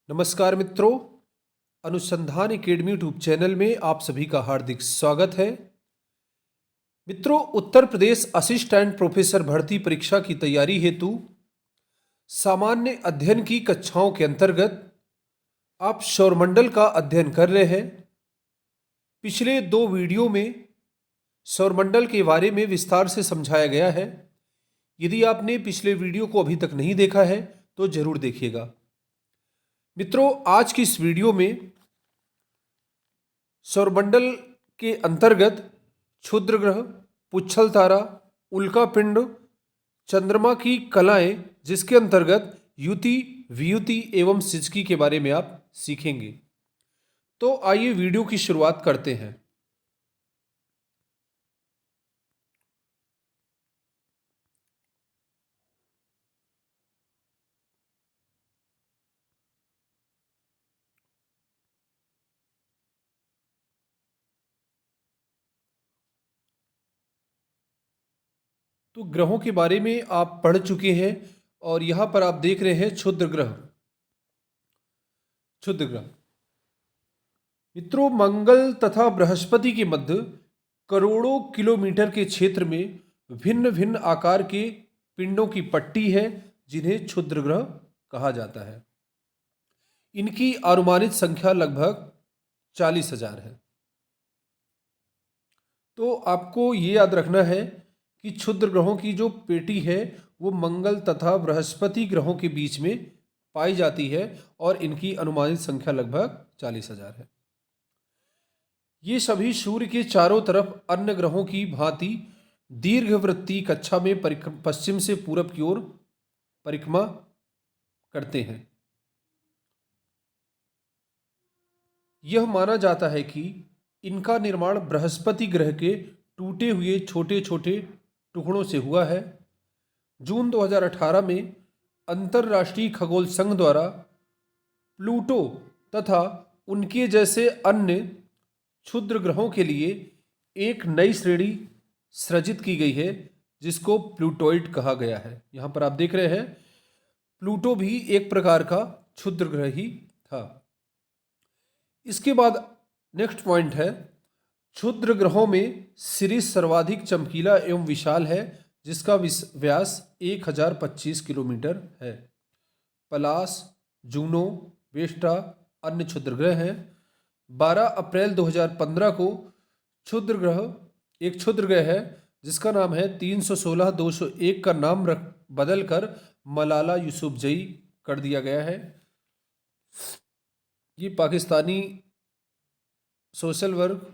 नमस्कार मित्रों, अनुसंधान एकेडमी यूट्यूब चैनल में आप सभी का हार्दिक स्वागत है। मित्रों, उत्तर प्रदेश असिस्टेंट प्रोफेसर भर्ती परीक्षा की तैयारी हेतु सामान्य अध्ययन की कक्षाओं के अंतर्गत आप सौरमंडल का अध्ययन कर रहे हैं। पिछले 2 वीडियो में सौरमंडल के बारे में विस्तार से समझाया गया है। यदि आपने पिछले वीडियो को अभी तक नहीं देखा है तो जरूर देखिएगा। मित्रों, आज की इस वीडियो में सौरमंडल के अंतर्गत क्षुद्र ग्रह, पुच्छल तारा, उल्का पिंड, चंद्रमा की कलाएं, जिसके अंतर्गत युति, वियुति एवं सिजकी के बारे में आप सीखेंगे। तो आइए वीडियो की शुरुआत करते हैं। तो ग्रहों के बारे में आप पढ़ चुके हैं और यहां पर आप देख रहे हैं क्षुद्र ग्रह। मित्रों, मंगल तथा बृहस्पति के मध्य करोड़ों किलोमीटर के क्षेत्र में भिन्न भिन्न आकार के पिंडों की पट्टी है, जिन्हें क्षुद्र ग्रह कहा जाता है। इनकी अनुमानित संख्या लगभग 40,000 है। तो आपको ये याद रखना है कि क्षुद्र ग्रहों की जो पेटी है वो मंगल तथा बृहस्पति ग्रहों के बीच में पाई जाती है और इनकी अनुमानित संख्या लगभग 40,000 है। ये सभी सूर्य के चारों तरफ अन्य ग्रहों की भांति दीर्घवृत्तीय कक्षा में पश्चिम से पूरब की ओर परिक्रमा करते हैं। यह माना जाता है कि इनका निर्माण बृहस्पति ग्रह के टूटे हुए छोटे छोटे टुकड़ों से हुआ है। जून 2018 में अंतर्राष्ट्रीय खगोल संघ द्वारा प्लूटो तथा उनके जैसे अन्य क्षुद्र ग्रहों के लिए एक नई श्रेणी सृजित की गई है, जिसको प्लूटोइड कहा गया है। यहां पर आप देख रहे हैं, प्लूटो भी एक प्रकार का क्षुद्र ग्रह ही था। इसके बाद नेक्स्ट पॉइंट है, क्षुद्र ग्रहों में सिरिस सर्वाधिक चमकीला एवं विशाल है, जिसका व्यास 1025 किलोमीटर है। पलास, जूनो, वेस्टा अन्य क्षुद्र ग्रह हैं। 12 अप्रैल 2015 को एक क्षुद्र ग्रह है जिसका नाम है 316-201 का नाम बदलकर मलाला यूसुफजई कर दिया गया है। ये पाकिस्तानी सोशल वर्क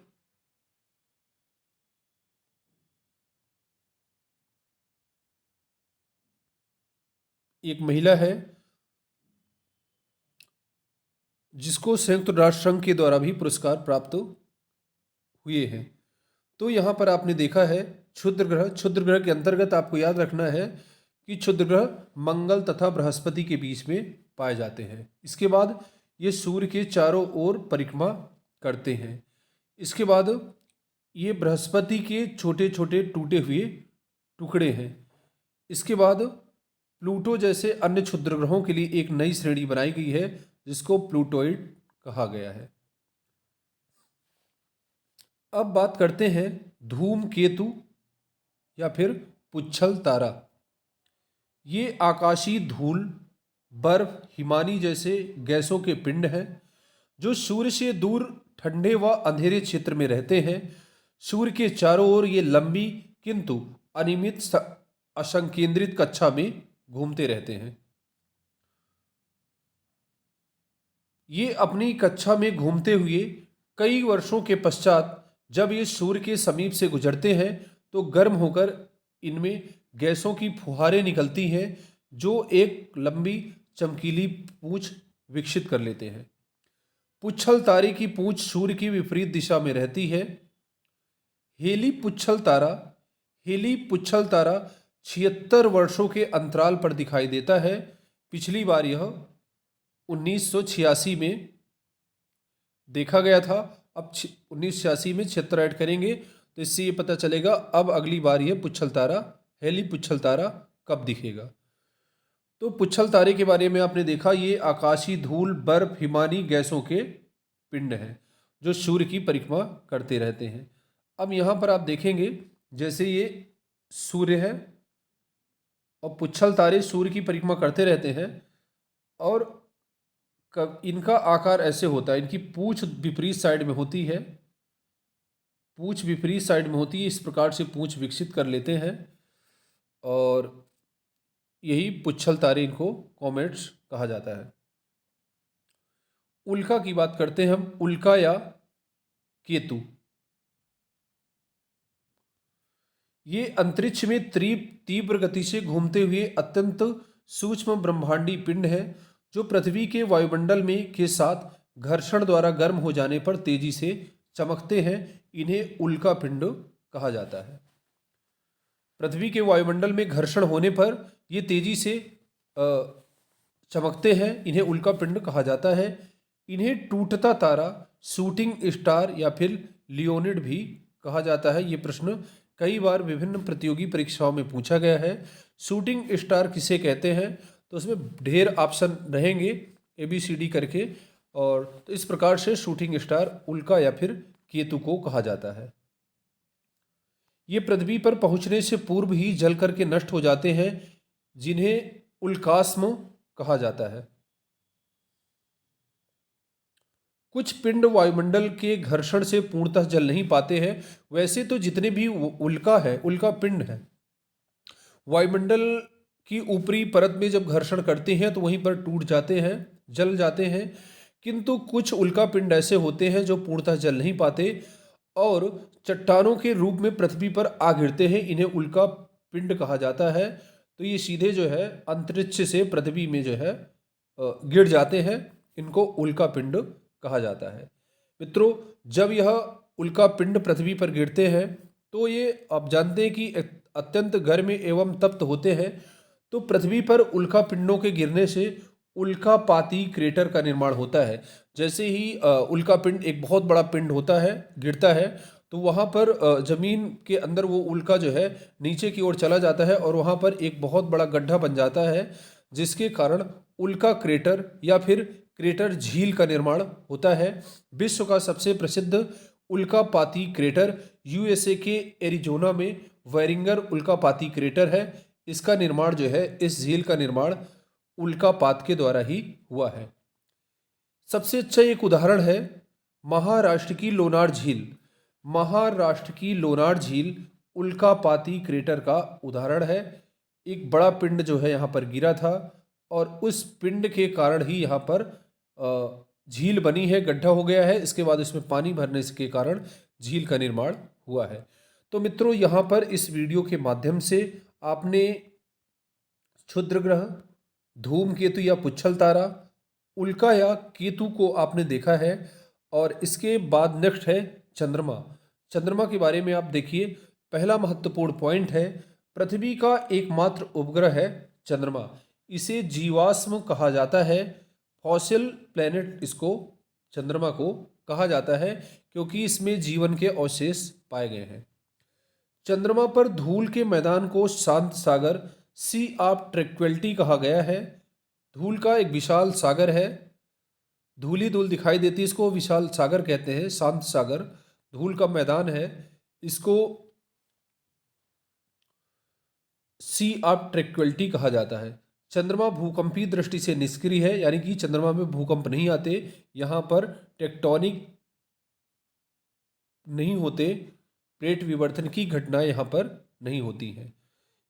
एक महिला है जिसको संयुक्त राष्ट्र संघ के द्वारा भी पुरस्कार प्राप्त हुए हैं। तो यहाँ पर आपने देखा है क्षुद्र ग्रह के अंतर्गत आपको याद रखना है कि क्षुद्र ग्रह मंगल तथा बृहस्पति के बीच में पाए जाते हैं। इसके बाद ये सूर्य के चारों ओर परिक्रमा करते हैं। इसके बाद ये बृहस्पति के छोटे छोटे टूटे हुए टुकड़े हैं। इसके बाद प्लूटो जैसे अन्य क्षुद्र ग्रहों के लिए एक नई श्रेणी बनाई गई है, जिसको प्लूटोइड कहा गया है। अब बात करते हैं धूमकेतु या फिर पुच्छल तारा। ये आकाशीय धूल, बर्फ, हिमानी जैसे गैसों के पिंड हैं जो सूर्य से दूर ठंडे व अंधेरे क्षेत्र में रहते हैं। सूर्य के चारों ओर ये लंबी किंतु अनियमित असंकेंद्रित कक्षा में घूमते रहते हैं। ये अपनी कक्षा में घूमते हुए कई वर्षों के पश्चात जब ये सूर्य के समीप से गुजरते हैं तो गर्म होकर इनमें गैसों की फुहारें निकलती हैं, जो एक लंबी चमकीली पूंछ विकसित कर लेते हैं। पुच्छल तारे की पूंछ सूर्य की विपरीत दिशा में रहती है। हेली पुच्छल तारा 76 वर्षों के अंतराल पर दिखाई देता है। पिछली बार यह 1986 में देखा गया था। अब 1986 में 76 ऐड करेंगे तो इससे ये पता चलेगा अब अगली बार यह हेली पुच्छल तारा कब दिखेगा। तो पुच्छल तारे के बारे में आपने देखा, ये आकाशीय धूल, बर्फ, हिमानी गैसों के पिंड हैं जो सूर्य की परिक्रमा करते रहते हैं। अब यहाँ पर आप देखेंगे, जैसे ये सूर्य है और पुच्छल तारे सूर्य की परिक्रमा करते रहते हैं, और इनका आकार ऐसे होता है, इनकी पूंछ विपरीत साइड में होती है, पूंछ विपरीत साइड में होती है, इस प्रकार से पूंछ विकसित कर लेते हैं, और यही पुच्छल तारे, इनको कॉमेट्स कहा जाता है। उल्का की बात करते हैं हम, उल्का या केतु। ये अंतरिक्ष में तीव्र गति से घूमते हुए अत्यंत सूक्ष्म ब्रह्मांडीय पिंड है जो पृथ्वी के वायुमंडल में के साथ घर्षण द्वारा गर्म हो जाने पर तेजी से चमकते हैं। इन्हें उल्का पिंड कहा जाता है। पृथ्वी के वायुमंडल में घर्षण होने पर ये तेजी से चमकते हैं, इन्हें उल्का पिंड कहा जाता है। इन्हें टूटता तारा, शूटिंग स्टार या फिर लियोनिड भी कहा जाता है। ये प्रश्न कई बार विभिन्न प्रतियोगी परीक्षाओं में पूछा गया है। शूटिंग स्टार किसे कहते हैं, तो उसमें ढेर ऑप्शन रहेंगे ABCD करके, और तो इस प्रकार से शूटिंग स्टार, उल्का या फिर केतु को कहा जाता है। ये पृथ्वी पर पहुंचने से पूर्व ही जल करके नष्ट हो जाते हैं, जिन्हें उल्कास्म कहा जाता है। कुछ पिंड वायुमंडल के घर्षण से पूर्णतः जल नहीं पाते हैं। वैसे तो जितने भी उल्का है, उल्का पिंड है, वायुमंडल की ऊपरी परत में जब घर्षण करते हैं तो वहीं पर टूट जाते हैं, जल जाते हैं। किंतु कुछ उल्का पिंड ऐसे होते हैं जो पूर्णतः जल नहीं पाते और चट्टानों के रूप में पृथ्वी पर आ गिरते हैं। इन्हें उल्का पिंड कहा जाता है। तो ये सीधे जो है अंतरिक्ष से पृथ्वी में जो है गिर जाते हैं, इनको उल्का पिंड कहा जाता है। मित्रों, जब यह उल्का पिंड पृथ्वी पर गिरते हैं तो ये आप जानते हैं कि अत्यंत गर्म एवं तप्त होते हैं। तो पृथ्वी पर उल्का पिंडों के गिरने से उल्कापाती क्रेटर का निर्माण होता है। जैसे ही उल्का पिंड, एक बहुत बड़ा पिंड होता है, गिरता है, तो वहाँ पर जमीन के अंदर वो उल्का जो है नीचे की ओर चला जाता है और वहाँ पर एक बहुत बड़ा गड्ढा बन जाता है, जिसके कारण उल्का क्रेटर या फिर क्रेटर झील का निर्माण होता है। विश्व का सबसे प्रसिद्ध उल्कापाती क्रेटर USA के एरिजोना में वैरिंगर उल्कापाती क्रेटर है। इसका निर्माण जो है, इस झील का निर्माण उल्कापात के द्वारा ही हुआ है। सबसे अच्छा एक उदाहरण है महाराष्ट्र की लोनार झील। महाराष्ट्र की लोनार झील उल्कापाती क्रेटर का उदाहरण है। एक बड़ा पिंड जो है यहाँ पर गिरा था और उस पिंड के कारण ही यहाँ पर झील बनी है, गड्ढा हो गया है। इसके बाद इसमें पानी भरने के कारण झील का निर्माण हुआ है। तो मित्रों, यहाँ पर इस वीडियो के माध्यम से आपने क्षुद्र ग्रह, धूमकेतु या पुच्छल तारा, उल्का या केतु को आपने देखा है। और इसके बाद नेक्स्ट है चंद्रमा। चंद्रमा के बारे में आप देखिए, पहला महत्वपूर्ण पॉइंट है, पृथ्वी का एकमात्र उपग्रह है चंद्रमा। इसे जीवाश्म कहा जाता है, फॉसिल प्लैनेट इसको, चंद्रमा को कहा जाता है, क्योंकि इसमें जीवन के अवशेष पाए गए हैं। चंद्रमा पर धूल के मैदान को शांत सागर, सी ऑफ ट्रैंक्विलिटी कहा गया है। धूल का एक विशाल सागर है, धूली धूल दिखाई देती है, इसको विशाल सागर कहते हैं, शांत सागर। धूल का मैदान है, इसको सी ऑफ ट्रैंक्विलिटी कहा जाता है। चंद्रमा भूकंपीय दृष्टि से निष्क्रिय है, यानी कि चंद्रमा में भूकंप नहीं आते, यहाँ पर टेक्टोनिक नहीं होते, प्लेट विवर्तन की घटनाएं यहाँ पर नहीं होती हैं।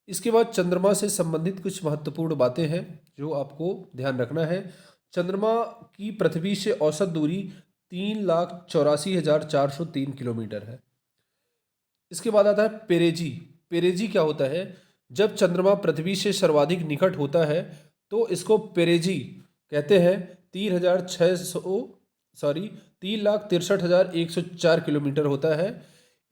इसके बाद चंद्रमा से संबंधित कुछ महत्वपूर्ण बातें हैं जो आपको ध्यान रखना है। चंद्रमा की पृथ्वी से औसत दूरी 3,84,403 किलोमीटर है। इसके बाद आता है पेरेजी। पेरेजी क्या होता है? जब चंद्रमा पृथ्वी से सर्वाधिक निकट होता है तो इसको पेरेजी कहते हैं। 3,63,104 किलोमीटर होता है।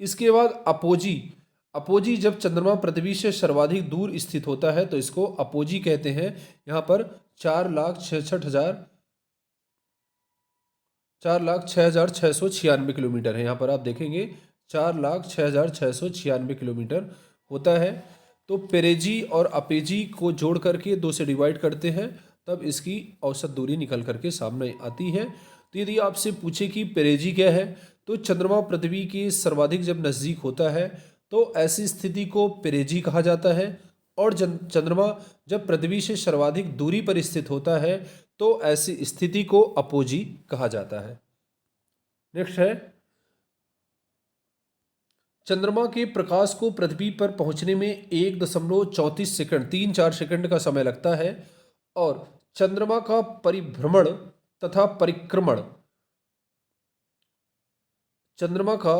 इसके बाद अपोजी। अपोजी जब चंद्रमा पृथ्वी से सर्वाधिक दूर स्थित होता है तो इसको अपोजी कहते हैं। यहाँ पर 4,06,696 किलोमीटर है। यहाँ पर आप देखेंगे 4,06,696 किलोमीटर होता है। तो पेरेजी और अपेजी को जोड़ करके 2 से डिवाइड करते हैं, तब इसकी औसत दूरी निकल करके सामने आती है। तो यदि आपसे पूछे कि पेरेजी क्या है, तो चंद्रमा पृथ्वी के सर्वाधिक जब नज़दीक होता है तो ऐसी स्थिति को पेरेजी कहा जाता है, और चंद्रमा जब पृथ्वी से सर्वाधिक दूरी पर स्थित होता है तो ऐसी स्थिति को अपोजी कहा जाता है। नेक्स्ट है, चंद्रमा के प्रकाश को पृथ्वी पर पहुंचने में 1.34 सेकंड 3-4 सेकंड का समय लगता है, और चंद्रमा का परिभ्रमण तथा परिक्रमण, चंद्रमा का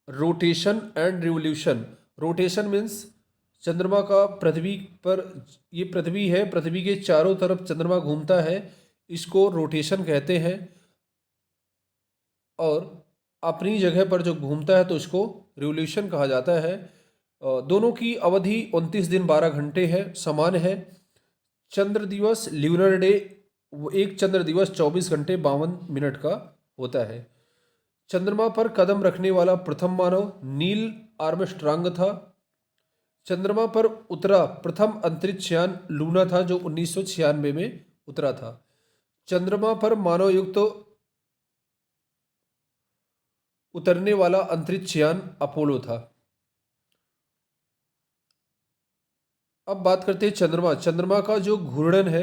rotation and revolution, rotation means चंद्रमा का पृथ्वी पर, ये पृथ्वी है, पृथ्वी के चारों तरफ चंद्रमा घूमता है, इसको रोटेशन कहते हैं, और अपनी जगह पर जो घूमता है तो इसको रिवोल्यूशन कहा जाता है। दोनों की अवधि 29 दिन 12 घंटे है, समान है। चंद्र दिवस ल्यूनर डे, एक चंद्र दिवस 24 घंटे 52 मिनट का होता है। चंद्रमा पर कदम रखने वाला प्रथम मानव नील आर्मस्ट्रांग था। चंद्रमा पर उतरा प्रथम अंतरिक्ष यान लूना था, जो 1996 में उतरा था। चंद्रमा पर मानव युक्त उतरने वाला अंतरिक्ष यान अपोलो था। अब बात करते हैं चंद्रमा। चंद्रमा का जो घूर्णन है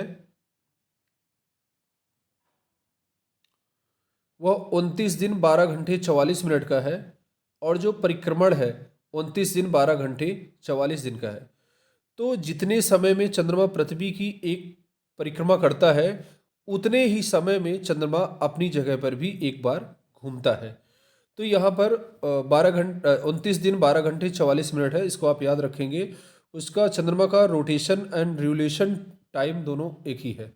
वह 29 दिन 12 घंटे 44 मिनट का है, और जो परिक्रमण है 29 दिन 12 घंटे 44 दिन का है। तो जितने समय में चंद्रमा पृथ्वी की एक परिक्रमा करता है, उतने ही समय में चंद्रमा अपनी जगह पर भी एक बार घूमता है। तो यहाँ पर 29 दिन 12 घंटे 44 मिनट है, इसको आप याद रखेंगे। उसका चंद्रमा का रोटेशन एंड रिवोल्यूशन टाइम दोनों एक ही है।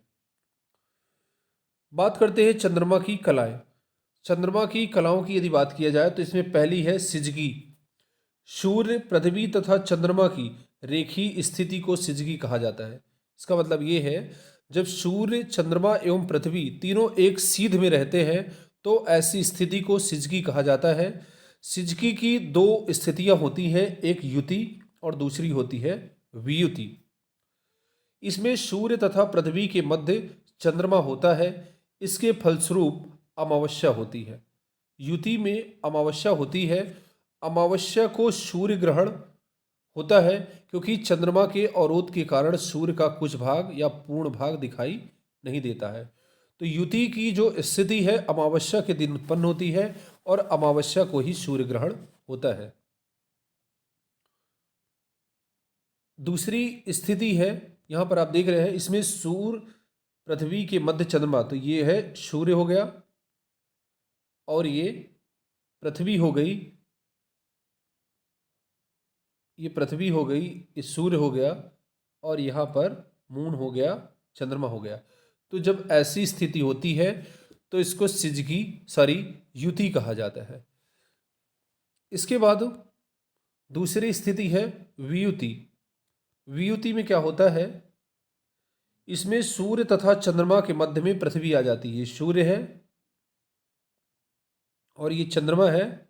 बात करते हैं चंद्रमा की कलाएं। चंद्रमा की कलाओं की यदि बात किया जाए तो इसमें पहली है सिजगी। सूर्य, पृथ्वी तथा चंद्रमा की रेखीय स्थिति को सिजगी कहा जाता है। इसका मतलब ये है, जब सूर्य, चंद्रमा एवं पृथ्वी तीनों एक सीध में रहते हैं तो ऐसी स्थिति को सिजगी कहा जाता है। सिजगी की 2 स्थितियां होती हैं, एक युति और दूसरी होती है वियुति। इसमें सूर्य तथा पृथ्वी के मध्य चंद्रमा होता है, इसके फलस्वरूप अमावस्या होती है। युति में अमावस्या होती है। अमावस्या को सूर्य ग्रहण होता है, क्योंकि चंद्रमा के अवरोध के कारण सूर्य का कुछ भाग या पूर्ण भाग दिखाई नहीं देता है। तो युति की जो स्थिति है अमावस्या के दिन उत्पन्न होती है, और अमावस्या को ही सूर्य ग्रहण होता है। दूसरी स्थिति है, यहाँ पर आप देख रहे हैं, इसमें सूर्य, पृथ्वी के मध्य चंद्रमा, तो ये है सूर्य हो गया, और ये पृथ्वी हो गई, ये पृथ्वी हो गई, ये सूर्य हो गया, और यहाँ पर मून हो गया, चंद्रमा हो गया। तो जब ऐसी स्थिति होती है तो इसको सिजगी युति कहा जाता है। इसके बाद दूसरी स्थिति है वियुति। वियुति में क्या होता है, इसमें सूर्य तथा चंद्रमा के मध्य में पृथ्वी आ जाती है। सूर्य है और ये चंद्रमा है,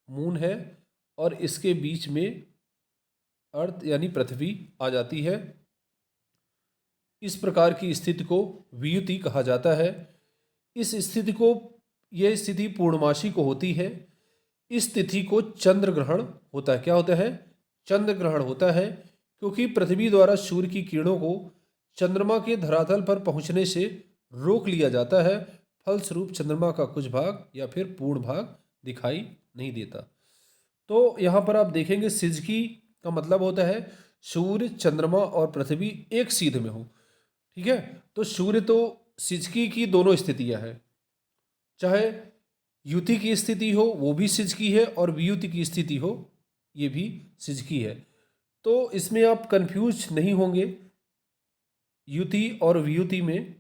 मून है, और इसके बीच में अर्थ यानी पृथ्वी आ जाती है। इस प्रकार की स्थिति को वियुति कहा जाता है। इस स्थिति को, यह स्थिति पूर्णमासी को होती है। इस तिथि को चंद्र ग्रहण होता है। क्या होता है? चंद्र ग्रहण होता है, क्योंकि पृथ्वी द्वारा सूर्य की किरणों को चंद्रमा के धरातल पर पहुंचने से रोक लिया जाता है। फलस्वरूप चंद्रमा का कुछ भाग या फिर पूर्ण भाग दिखाई नहीं देता। तो यहाँ पर आप देखेंगे सिजकी का मतलब होता है सूर्य, चंद्रमा और पृथ्वी एक सीध में हो। ठीक है, तो सूर्य तो सिजकी की दोनों स्थितियां हैं, चाहे युति की स्थिति हो वो भी सिजकी है, और वियुति की स्थिति हो ये भी सिजकी है। तो इसमें आप कंफ्यूज नहीं होंगे। युति और वियुति में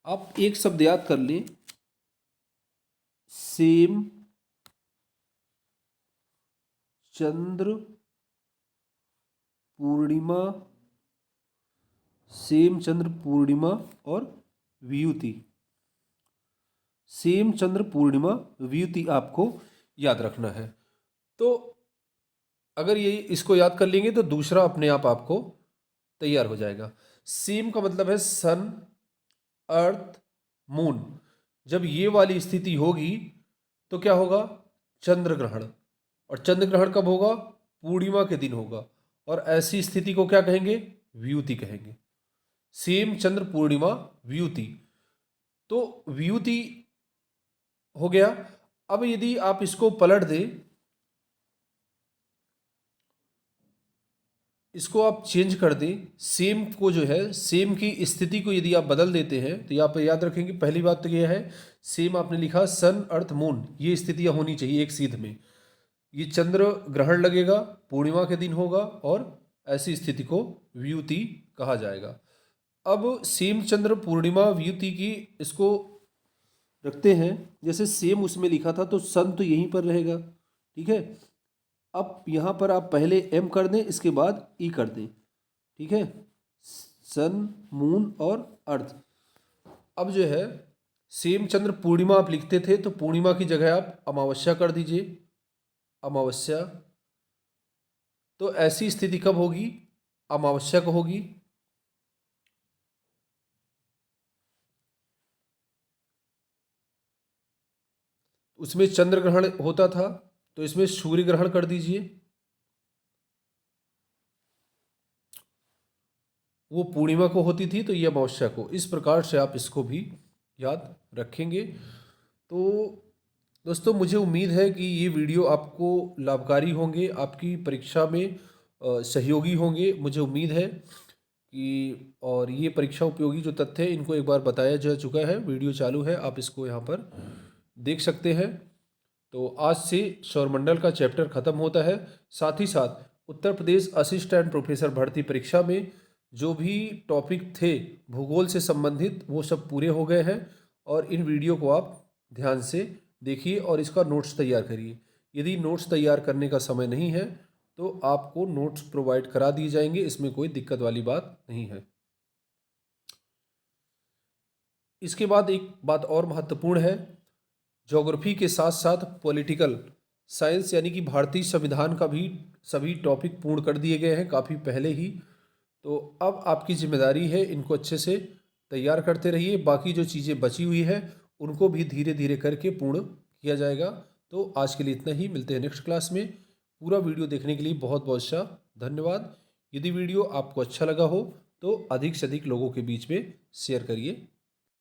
आप एक शब्द याद कर लें, सेम चंद्र पूर्णिमा, सेम चंद्र पूर्णिमा और वियुति। सेम चंद्र पूर्णिमा वियुति आपको याद रखना है। तो अगर ये इसको याद कर लेंगे तो दूसरा अपने आप आपको तैयार हो जाएगा। सेम का मतलब है सन, अर्थ, मून। जब ये वाली स्थिति होगी तो क्या होगा? चंद्र ग्रहण। और चंद्र ग्रहण कब होगा? पूर्णिमा के दिन होगा। और ऐसी स्थिति को क्या कहेंगे? व्युति कहेंगे। सेम, चंद्र, पूर्णिमा, व्युति। तो व्युति हो गया। अब यदि आप इसको पलट दें, इसको आप चेंज कर दें, सेम को जो है, सेम की स्थिति को यदि आप बदल देते हैं तो यहाँ पर याद रखेंगे पहली बात तो यह है, सेम आपने लिखा सन, अर्थ, मून, ये स्थितियां होनी चाहिए एक सीध में। ये चंद्र ग्रहण लगेगा, पूर्णिमा के दिन होगा, और ऐसी स्थिति को व्युति कहा जाएगा। अब सेम, चंद्र, पूर्णिमा, व्युति की इसको रखते हैं। जैसे सेम उसमें लिखा था तो सन तो यहीं पर रहेगा, ठीक है। अब यहाँ पर आप पहले एम कर दें, इसके बाद ई कर दें, ठीक है। सन, मून और अर्थ। अब जो है सेम, चंद्र, पूर्णिमा आप लिखते थे तो पूर्णिमा की जगह आप अमावस्या कर दीजिए, अमावस्या। तो ऐसी स्थिति कब होगी? अमावस्या को होगी। उसमें चंद्र ग्रहण होता था तो इसमें सूर्य ग्रहण कर दीजिए, वो पूर्णिमा को होती थी तो ये अमावस्या को। इस प्रकार से आप इसको भी याद रखेंगे। तो दोस्तों, मुझे उम्मीद है कि ये वीडियो आपको लाभकारी होंगे, आपकी परीक्षा में सहयोगी होंगे, मुझे उम्मीद है कि। और ये परीक्षा उपयोगी जो तथ्य है इनको एक बार बताया जा चुका है, वीडियो चालू है, आप इसको यहाँ पर देख सकते हैं। तो आज से सौरमंडल का चैप्टर खत्म होता है। साथ ही साथ उत्तर प्रदेश असिस्टेंट प्रोफेसर भर्ती परीक्षा में जो भी टॉपिक थे भूगोल से संबंधित वो सब पूरे हो गए हैं। और इन वीडियो को आप ध्यान से देखिए और इसका नोट्स तैयार करिए। यदि नोट्स तैयार करने का समय नहीं है तो आपको नोट्स प्रोवाइड करा दिए जाएंगे, इसमें कोई दिक्कत वाली बात नहीं है। इसके बाद एक बात और महत्वपूर्ण है, ज्योग्राफी के साथ साथ पॉलिटिकल साइंस यानी कि भारतीय संविधान का भी सभी टॉपिक पूर्ण कर दिए गए हैं काफ़ी पहले ही। तो अब आपकी जिम्मेदारी है इनको अच्छे से तैयार करते रहिए। बाकी जो चीज़ें बची हुई है उनको भी धीरे धीरे करके पूर्ण किया जाएगा। तो आज के लिए इतना ही, मिलते हैं नेक्स्ट क्लास में। पूरा वीडियो देखने के लिए बहुत बहुत सा धन्यवाद। यदि वीडियो आपको अच्छा लगा हो तो अधिक से अधिक लोगों के बीच में शेयर करिए।